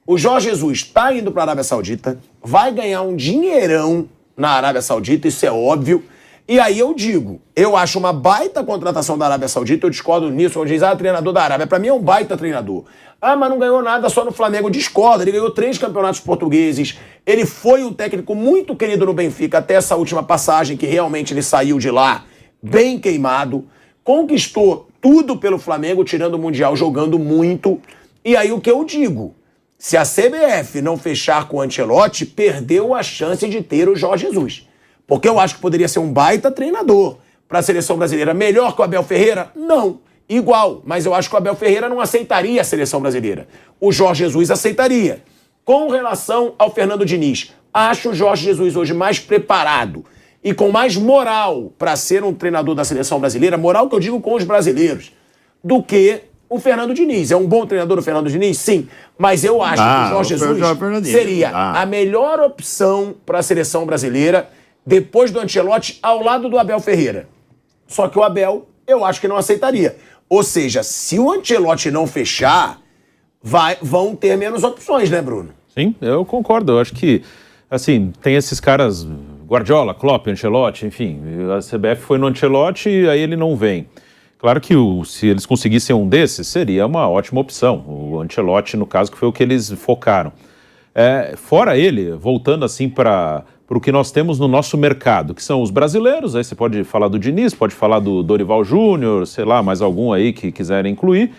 O Jorge Jesus está indo para a Arábia Saudita, vai ganhar um dinheirão na Arábia Saudita, isso é óbvio. E aí eu digo, eu acho uma baita contratação da Arábia Saudita, eu discordo nisso, quando diz, treinador da Arábia, pra mim é um baita treinador. Mas não ganhou nada só no Flamengo, discordo, ele ganhou 3 campeonatos portugueses, ele foi um técnico muito querido no Benfica até essa última passagem, que realmente ele saiu de lá bem queimado, conquistou tudo pelo Flamengo, tirando o Mundial, jogando muito. E aí o que eu digo, se a CBF não fechar com o Ancelotti, perdeu a chance de ter o Jorge Jesus. Porque eu acho que poderia ser um baita treinador para a seleção brasileira. Melhor que o Abel Ferreira? Não. Igual. Mas eu acho que o Abel Ferreira não aceitaria a seleção brasileira. O Jorge Jesus aceitaria. Com relação ao Fernando Diniz, acho o Jorge Jesus hoje mais preparado e com mais moral para ser um treinador da seleção brasileira, moral que eu digo com os brasileiros, do que o Fernando Diniz. É um bom treinador o Fernando Diniz? Sim. Mas eu acho que o Jorge Jesus seria a melhor opção para a seleção brasileira depois do Ancelotti, ao lado do Abel Ferreira. Só que o Abel, eu acho que não aceitaria. Ou seja, se o Ancelotti não fechar, vão ter menos opções, né, Bruno? Sim, eu concordo. Eu acho que, assim, tem esses caras, Guardiola, Klopp, Ancelotti, enfim, a CBF foi no Ancelotti e aí ele não vem. Claro que se eles conseguissem um desses, seria uma ótima opção. O Ancelotti, no caso, que foi o que eles focaram. Fora ele, voltando assim para o que nós temos no nosso mercado, que são os brasileiros, aí você pode falar do Diniz, pode falar do Dorival Júnior, sei lá, mais algum aí que quiserem incluir,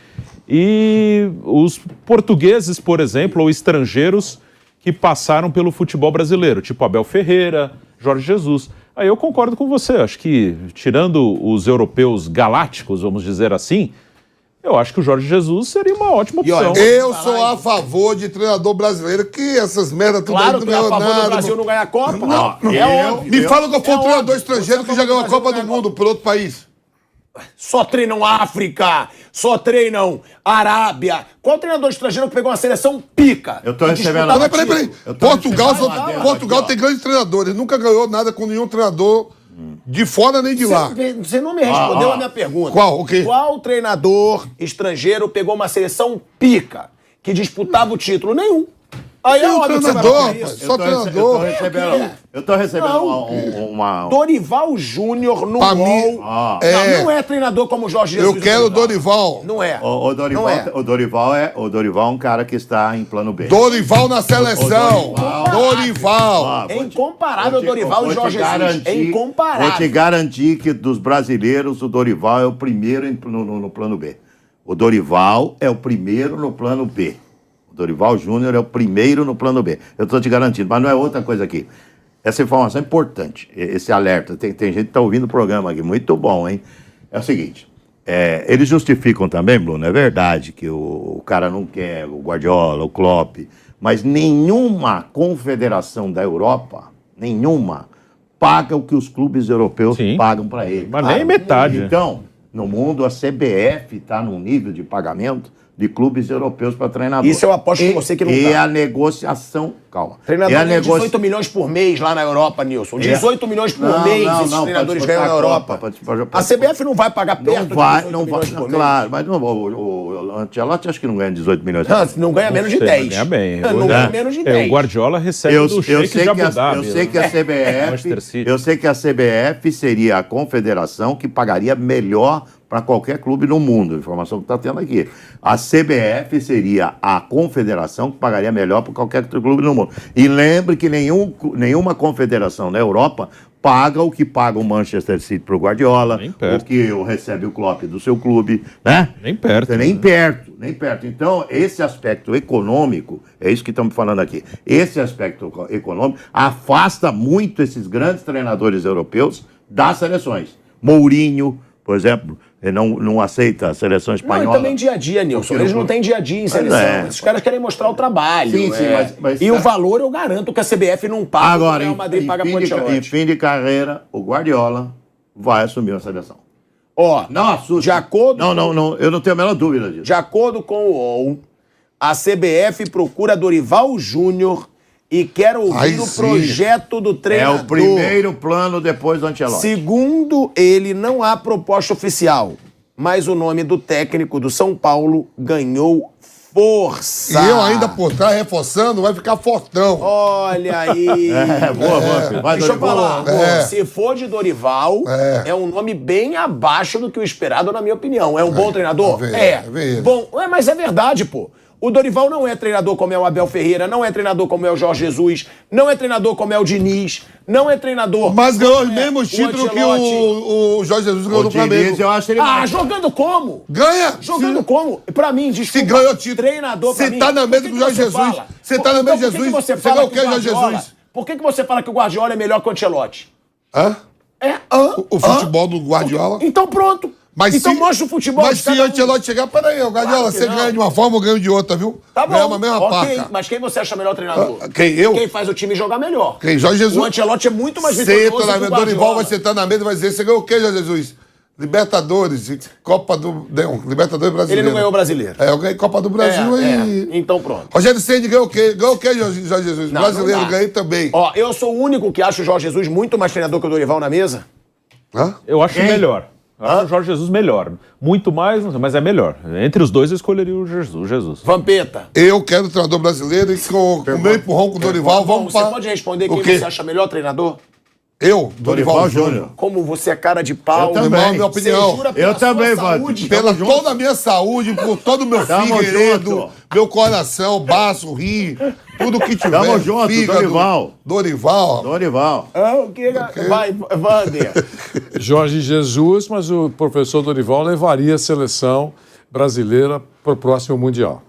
e os portugueses, por exemplo, ou estrangeiros que passaram pelo futebol brasileiro, tipo Abel Ferreira, Jorge Jesus. Aí eu concordo com você, acho que tirando os europeus galácticos, vamos dizer assim, eu acho que o Jorge Jesus seria uma ótima opção. Eu sou a favor de treinador brasileiro, que essas merdas tudo claro aí que é a favor do Brasil não ganhar a Copa. Não. Me fala que eu for um treinador estrangeiro que já ganhou a Copa do Mundo por outro país. Só treinam África, só treinam Arábia. Qual treinador estrangeiro que pegou uma seleção pica? Eu tô recebendo... Peraí. Portugal tem grandes treinadores. Nunca ganhou nada com nenhum treinador de fora nem de lá. Você não me respondeu a minha pergunta. Qual? O quê? Qual treinador estrangeiro pegou uma seleção pica que disputava o título? Nenhum. Aí é óbvio que você vai fazer isso. Só treinador. Eu tô recebendo uma... Dorival Júnior no UOL. Não é treinador como o Jorge Jesus. Eu quero o Dorival. Não é. O Dorival é um cara que está em plano B. Dorival na seleção. Dorival. É incomparável o Dorival e o Jorge Jesus. É incomparável. Vou te garantir que dos brasileiros, o Dorival é o primeiro no plano B. O Dorival é o primeiro no plano B. Dorival Júnior é o primeiro no plano B. Eu estou te garantindo, mas não é outra coisa aqui. Essa informação é importante, esse alerta. Tem gente que está ouvindo o programa aqui, muito bom, hein? É o seguinte, eles justificam também, Bruno, é verdade que o cara não quer, o Guardiola, o Klopp, mas nenhuma confederação da Europa, nenhuma, paga o que os clubes europeus pagam para ele. Mas nem metade. Então, no mundo, a CBF está num nível de pagamento de clubes europeus para treinador. Isso eu aposto com você que não E tá. a negociação... Calma. Treinador ganha 18 milhões por mês lá na Europa, Nilson. 18 milhões por mês esses treinadores ganham na Europa. A CBF não vai pagar perto de 18 milhões por mês. Claro, mas o Ancelotti acho que não ganha 18 milhões. Não ganha menos de 10. Ganha bem. Não ganha menos de 10. O Guardiola recebe do Sheik de Abu Dhabi. Eu sei que a CBF seria a confederação que pagaria melhor para qualquer clube no mundo, a informação que está tendo aqui. A CBF seria a confederação que pagaria melhor para qualquer outro clube no mundo. E lembre que nenhuma confederação na Europa paga o que paga o Manchester City para o Guardiola, o que recebe o Klopp do seu clube, né? Nem perto. Nem perto. Então, esse aspecto econômico, é isso que estamos falando aqui, esse aspecto econômico afasta muito esses grandes treinadores europeus das seleções. Mourinho, por exemplo, não aceita a seleção espanhola. Não, e também dia a dia, Nilson. Eles não têm dia a dia em seleção. Esses caras querem mostrar o trabalho. Sim, mas e o valor eu garanto que a CBF não paga. Agora, o Real Madrid paga pro Ancelotti. Em fim de carreira, o Guardiola vai assumir a seleção. Não assusta. De acordo eu não tenho a menor dúvida disso. De acordo com o UOL, a CBF procura Dorival Júnior e quer ouvir o projeto do treinador. É o primeiro plano depois do Ancelotti. Segundo ele, não há proposta oficial, mas o nome do técnico do São Paulo ganhou força. E eu ainda por trás, reforçando, vai ficar fortão. Olha aí. Boa, Vamp. Vai, Deixa eu Dorival. falar. Se for de Dorival, é um nome bem abaixo do que o esperado, na minha opinião. É um bom treinador? Bom, mas é verdade, pô. O Dorival não é treinador como é o Abel Ferreira, não é treinador como é o Jorge Jesus, não é treinador como é o Diniz, não é treinador... Mas ganhou os mesmos títulos que o Jorge Jesus ganhou no Flamengo. Eu acho ele jogando como? Ganha! Jogando como? Pra mim, desculpa. Se ganhou título. Treinador pra mim. Você tá na mesa com o Jorge Jesus. Você tá na mesa com Jesus. Você ganhou o que, Jorge Jesus? Por que você fala que o Guardiola é melhor que o Ancelotti? Hã? O futebol do Guardiola? Então pronto. Então mostra o futebol. Mas se o Ancelotti chegar, peraí, o Guardiola, você ganha de uma forma ou ganha de outra, viu? Tá bom. Ganha uma mesma paca. Mas quem você acha melhor treinador? Quem, eu? Quem faz o time jogar melhor. Quem? Jorge Jesus. O Ancelotti é muito mais vitorioso que o Guardiola. Dorival vai sentar na mesa e vai dizer, você ganhou o quê, Jorge Jesus? Libertadores, Copa do... Libertadores brasileiro. Ele não ganhou o brasileiro. Eu ganhei Copa do Brasil e... Então pronto. Rogério Ceni ganhou o quê? Ganhou o quê, Jorge Jesus? Não, brasileiro não ganhei também. Ó, eu sou o único que acha o Jorge Jesus muito mais treinador que o Dorival na mesa. Hã? Eu acho melhor. Eu acho o Jorge Jesus melhor. Muito mais, mas é melhor. Entre os dois eu escolheria o Jesus. Vampeta. Eu quero o treinador brasileiro e com o meu empurrão com o Dorival, vamos Você pode responder quem você acha melhor treinador? Eu, Dorival Júnior. Como você é cara de pau. Eu também. Minha opinião. Eu também, saúde. Pela toda a minha saúde, por todo o meu fígado, meu coração, baço, rim, tudo que tiver. Tamo junto, fígado, Dorival. Vai, Wander. Jorge Jesus, mas o professor Dorival levaria a seleção brasileira para o próximo Mundial.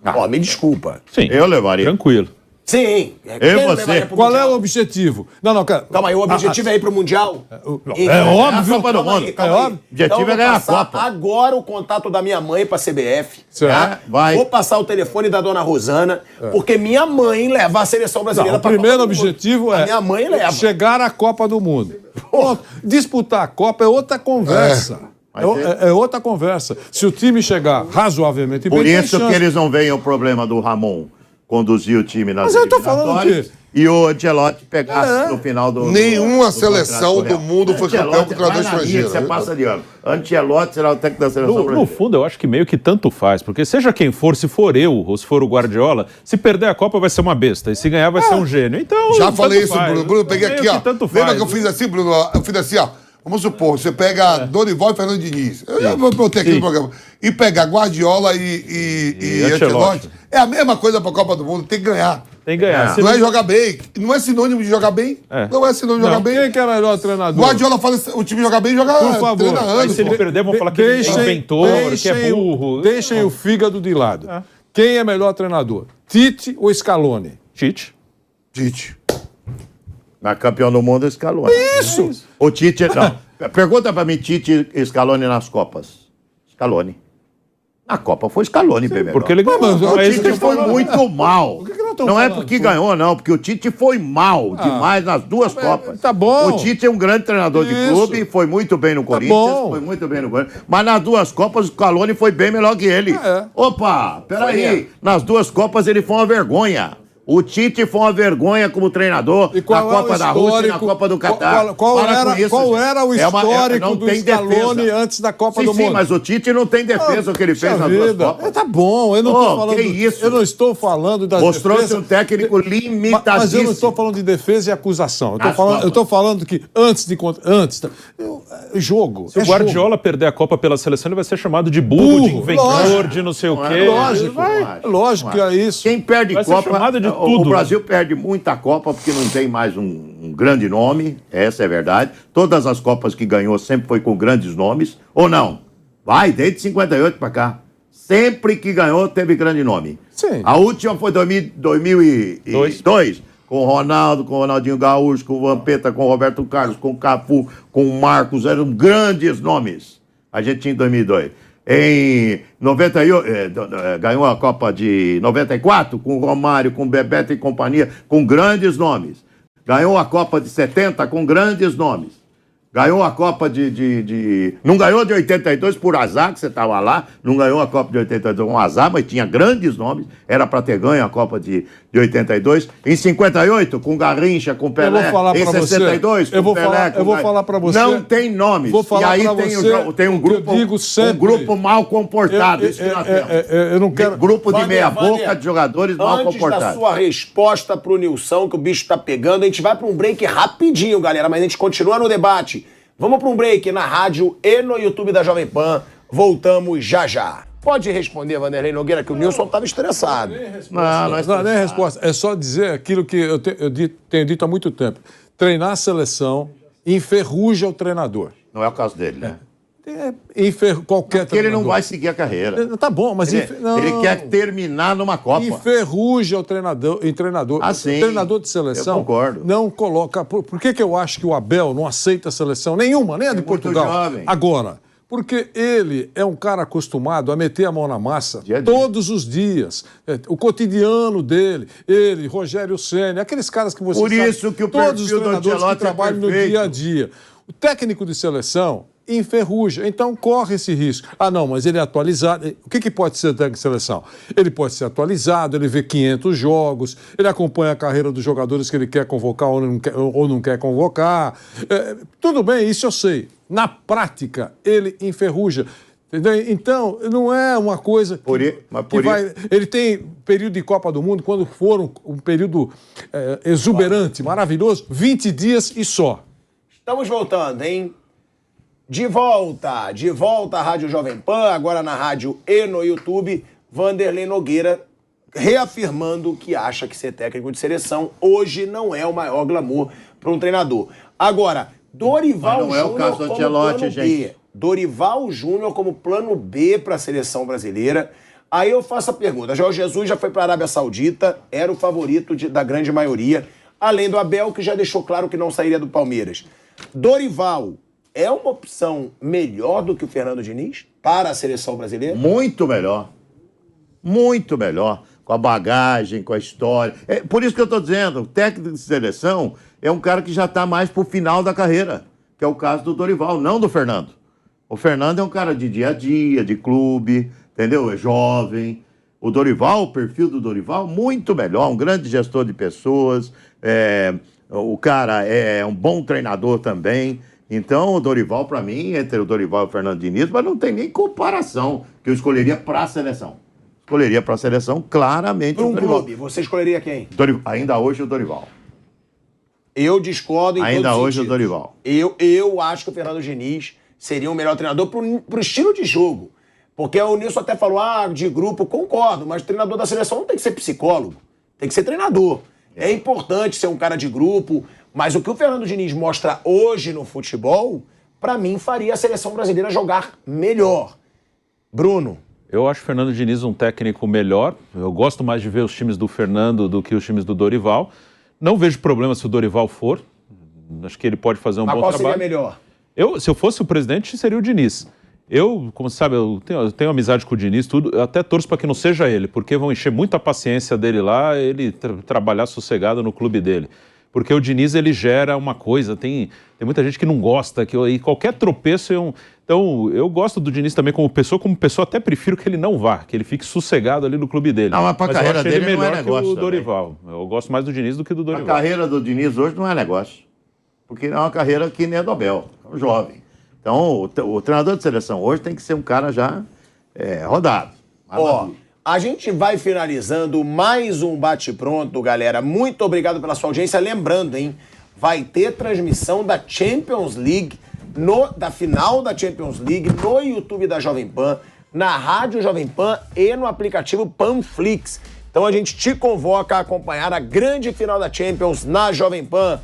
Ó, me desculpa. Sim. Eu levaria. Tranquilo. Sim. você. Qual é o objetivo? Não, cara. Calma aí, o objetivo é ir pro Mundial? É óbvio. Copa do Mundo. É óbvio. O objetivo é ganhar a Copa. Agora o contato da minha mãe pra CBF. Certo. Vai. Vou passar o telefone da dona Rosana, porque minha mãe leva a seleção brasileira O pra primeiro Copa do Mundo. objetivo A é minha mãe leva. chegar à Copa do Mundo. Pronto. Disputar a Copa é outra conversa. É outra conversa. Se o time chegar razoavelmente bem, Por tem isso chance. que eles não veem o problema do Ramon conduzir o time nas Mas eu tô falando eliminatórias e o Ancelotti pegasse no final do... Nenhuma seleção do mundo foi campeão com treinador estrangeiro. Você passa de ano. Ancelotti será o técnico da seleção No brasileira. fundo, eu acho que meio que tanto faz, porque seja quem for, se for eu ou se for o Guardiola, se perder a Copa vai ser uma besta, e se ganhar vai ser um gênio. Então, Já tanto falei isso, faz. Bruno. Bruno, peguei Meio aqui, que ó. tanto Lembra faz. que eu fiz assim, Bruno? Eu fiz assim, ó. Vamos supor, você pega Dorival e Fernando Diniz. Eu já vou botar aqui no programa. E pegar Guardiola e Ancelotti. É a mesma coisa pra Copa do Mundo, tem que ganhar. Tem que ganhar. Se Não é jogar bem. Não é sinônimo de jogar bem. Não é sinônimo de jogar bem. Quem que é o melhor treinador? Guardiola fala o time jogar bem, joga Por favor. treina Aí anos. se ele pô. perder, vão falar que ele é inventor, que é burro. Deixem o fígado de lado. Quem é melhor treinador? Tite ou Scaloni? Tite. Tite. Na campeão do mundo, Scaloni. Isso! O Tite... Não. Pergunta pra mim, Tite e Scaloni nas Copas. Scaloni. Na Copa foi Scaloni, bem melhor. Porque ele ganhou. O É isso que Tite foi muito mal. que nós estamos Não é falando? porque ganhou, não, porque o Tite foi mal demais nas duas Copas. tá bom. O Tite é um grande treinador de Isso. clube, foi muito bem no Corinthians, bom. foi muito bem no Corinthians. Mas nas duas Copas, o Scaloni foi bem melhor que ele. Opa, peraí. Nas duas Copas ele foi uma vergonha. O Tite foi uma vergonha como treinador na Copa da Rússia e na Copa do Catar. Qual era o histórico do Scaloni antes da Copa do Mundo? Sim, mas o Tite não tem defesa o que ele fez nas duas Copas. Tá bom, eu não estou falando. que isso? Eu não estou falando da Mostrou-se defesa. um técnico limitadíssimo. Mas eu não estou falando de defesa e acusação. Nas Eu estou falando que jogo. Se o Guardiola perder a Copa pela seleção, ele vai ser chamado de burro, de inventor, lógico. de não sei o quê. Lógico que é isso. Quem perde Vai ser Copa, chamado de o tudo. Brasil perde muita Copa porque não tem mais um grande nome, essa é verdade. Todas as Copas que ganhou sempre foi com grandes nomes, ou não? Vai, desde 58 para cá. Sempre que ganhou teve grande nome. Sim. A última foi 2002, com o Ronaldo, com o Ronaldinho Gaúcho, com o Vampeta, com o Roberto Carlos, com o Cafu, com o Marcos, eram grandes nomes. A gente tinha em 2002. Em 98, ganhou a Copa de 94 com o Romário, com o Bebeto e companhia, com grandes nomes. Ganhou a Copa de 70 com grandes nomes. Ganhou a Copa Não ganhou de 82 por azar, que você estava lá. Não ganhou a Copa de 82 um azar, mas tinha grandes nomes. Era para ter ganho a Copa de 82. Em 58, com Garrincha, com Pelé. Eu vou falar em pra 62, você. Eu vou falar para você. Não tem nomes. Vou falar e aí tem um grupo, um grupo mal comportado. Eu não quero... Grupo de meia-boca de jogadores mal comportados. Antes da sua resposta pro Nilson, que o bicho tá pegando, a gente vai para um break rapidinho, galera, mas a gente continua no debate. Vamos para um break na rádio e no YouTube da Jovem Pan. Voltamos já já. Pode responder, Vanderlei Nogueira, que o Nilson estava estressado. Não, nem resposta. É só dizer aquilo que eu tenho dito há muito tempo. Treinar a seleção enferruja o treinador. Não é o caso dele, né? Qualquer Porque ele não vai seguir a carreira. Tá bom, mas... Ele quer terminar numa Copa. Enferruja o treinador. Assim, o treinador de seleção... Eu concordo. Não coloca... Por que eu acho que o Abel não aceita a seleção nenhuma, nem a de Portugal? Jovem. Agora, porque ele é um cara acostumado a meter a mão na massa todos os dias. O cotidiano dele, ele, Rogério Ceni, aqueles caras que você Por sabe, isso que o todos os perfil do treinadores que Ancelotti trabalham no dia a dia. O técnico de seleção enferruja, então corre esse risco. Ah, não, mas ele é atualizado. O que pode ser técnico de seleção? Ele pode ser atualizado, ele vê 500 jogos, ele acompanha a carreira dos jogadores que ele quer convocar ou não quer convocar. Tudo bem, isso eu sei. Na prática, ele enferruja. Entendeu? Então, não é uma coisa Ele tem período de Copa do Mundo, quando for um período exuberante, maravilhoso, 20 dias e só. Estamos voltando, hein? De volta à Rádio Jovem Pan, agora na rádio e no YouTube, Vanderlei Nogueira reafirmando que acha que ser técnico de seleção hoje não é o maior glamour para um treinador. Agora, Dorival Júnior como plano gente. B. Dorival Júnior como plano B para a seleção brasileira. Aí eu faço a pergunta, Jorge Jesus já foi para a Arábia Saudita, era o favorito da grande maioria, além do Abel, que já deixou claro que não sairia do Palmeiras. Dorival é uma opção melhor do que o Fernando Diniz para a seleção brasileira? Muito melhor. Muito melhor. Com a bagagem, com a história. Por isso que eu estou dizendo, o técnico de seleção é um cara que já está mais pro final da carreira, que é o caso do Dorival, não do Fernando. O Fernando é um cara de dia a dia, de clube, entendeu? É jovem. O Dorival, o perfil do Dorival, muito melhor, um grande gestor de pessoas, o cara é um bom treinador também. Então, o Dorival, para mim, entre o Dorival e o Fernando Diniz, mas não tem nem comparação, que eu escolheria para a seleção. Escolheria para a seleção, claramente. Para um clube, você escolheria quem? Ainda hoje o Dorival. Eu discordo em Ainda todos os hoje sentidos. O Dorival. Eu acho que o Fernando Diniz seria o melhor treinador pro estilo de jogo. Porque o Nilson até falou, de grupo, concordo, mas o treinador da seleção não tem que ser psicólogo, tem que ser treinador. É importante ser um cara de grupo, mas o que o Fernando Diniz mostra hoje no futebol, para mim, faria a seleção brasileira jogar melhor. Bruno. Eu acho o Fernando Diniz um técnico melhor. Eu gosto mais de ver os times do Fernando do que os times do Dorival. Não vejo problema se o Dorival for. Acho que ele pode fazer um bom trabalho. Mas qual seria melhor? Se eu fosse o presidente, seria o Diniz. Eu, como você sabe, eu tenho amizade com o Diniz, tudo. Eu até torço para que não seja ele, porque vão encher muito a paciência dele lá, ele trabalhar sossegado no clube dele. Porque o Diniz, ele gera uma coisa, tem muita gente que não gosta, e qualquer tropeço é um... Então, eu gosto do Diniz também como pessoa até prefiro que ele não vá, que ele fique sossegado ali no clube dele. Não, mas pra carreira dele ele melhor não é negócio que o também. Dorival. Eu gosto mais do Diniz do que do Dorival. A carreira do Diniz hoje não é negócio, porque não é uma carreira que nem a do Abel, é um jovem. Então, o treinador de seleção hoje tem que ser um cara já rodado. A gente vai finalizando mais um bate-pronto, galera. Muito obrigado pela sua audiência. Lembrando, hein, vai ter transmissão da Champions League, da final da Champions League, no YouTube da Jovem Pan, na Rádio Jovem Pan e no aplicativo Panflix. Então a gente te convoca a acompanhar a grande final da Champions na Jovem Pan.